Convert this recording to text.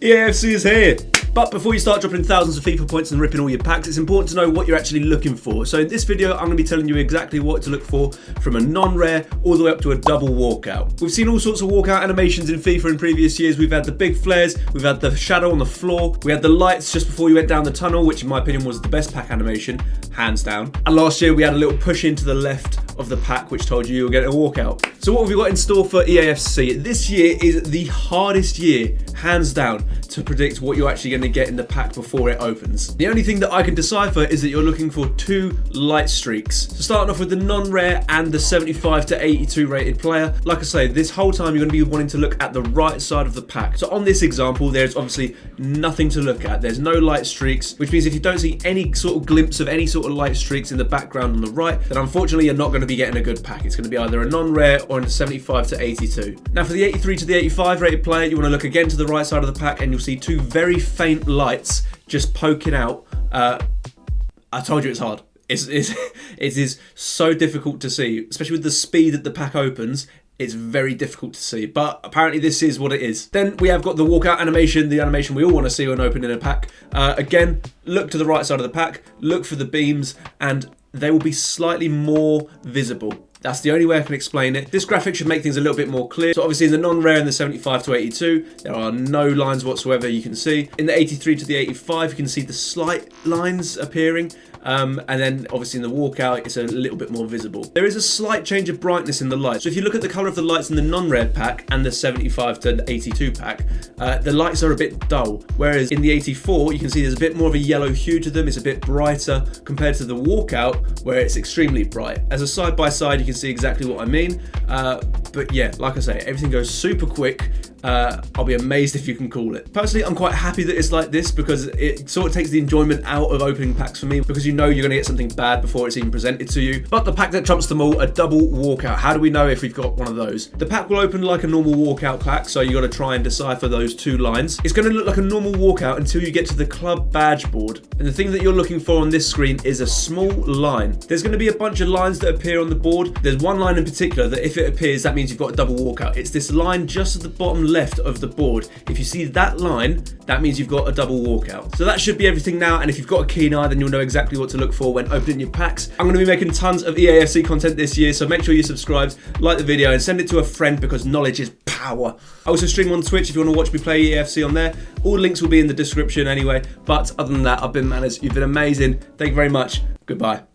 EAFC is here! But before you start dropping thousands of FIFA points and ripping all your packs, it's important to know what you're actually looking for. So in this video, I'm going to be telling you exactly what to look for from a non-rare all the way up to a double walkout. We've seen all sorts of walkout animations in FIFA in previous years. We've had the big flares, we've had the shadow on the floor, we had the lights just before you went down the tunnel, which in my opinion was the best pack animation, hands down. And last year we had a little push into the left of the pack which told you were getting a walkout. So what have we got in store for EAFC? This year is the hardest year, hands down, to predict what you're actually going to get in the pack before it opens. The only thing that I can decipher is that you're looking for 2 light streaks. So starting off with the non-rare and the 75 to 82 rated player, like I say, this whole time you're going to be wanting to look at the right side of the pack. So on this example, there's obviously nothing to look at. There's no light streaks, which means if you don't see any sort of glimpse of any sort of light streaks in the background on the right, then unfortunately you're not going to be getting a good pack. It's going to be either a non-rare or a 75 to 82. Now for the 83 to the 85 rated player, you want to look again to the right side of the pack and you'll see 2 very faint lights just poking out. I told you it's hard. It is so difficult to see, especially with the speed that the pack opens. It's very difficult to see, but apparently this is what it is. Then we have got the walkout animation, the animation we all want to see when opening a pack. Again, look to the right side of the pack, look for the beams, and they will be slightly more visible. That's the only way I can explain it. This graphic should make things a little bit more clear. So obviously in the non-rare and the 75 to 82, there are no lines whatsoever you can see. In the 83 to the 85, you can see the slight lines appearing. And then obviously in the walkout, it's a little bit more visible. There is a slight change of brightness in the lights. So if you look at the color of the lights in the non-rare pack and the 75 to 82 pack, the lights are a bit dull. Whereas in the 84, you can see there's a bit more of a yellow hue to them. It's a bit brighter compared to the walkout where it's extremely bright. As a side by side, you can see exactly what I mean. But yeah, like I say, everything goes super quick. I'll be amazed if you can call it. Personally, I'm quite happy that it's like this because it sort of takes the enjoyment out of opening packs for me, because you know you're going to get something bad before it's even presented to you. But the pack that trumps them all, a double walkout. How do we know if we've got one of those? The pack will open like a normal walkout pack, so you got to try and decipher those 2 lines. It's going to look like a normal walkout until you get to the club badge board. And the thing that you're looking for on this screen is a small line. There's going to be a bunch of lines that appear on the board. There's one line in particular that if it appears, that means you've got a double walkout. It's this line just at the bottom left of the board. If you see that line, that means you've got a double walkout. So that should be everything now, and if you've got a keen eye, then you'll know exactly what to look for when opening your packs. I'm going to be making tons of EAFC content this year, so make sure you're subscribed, like the video, and send it to a friend because knowledge is power. I also stream on Twitch if you want to watch me play EAFC on there. All links will be in the description anyway, but other than that, I've been Manners. You've been amazing. Thank you very much. Goodbye.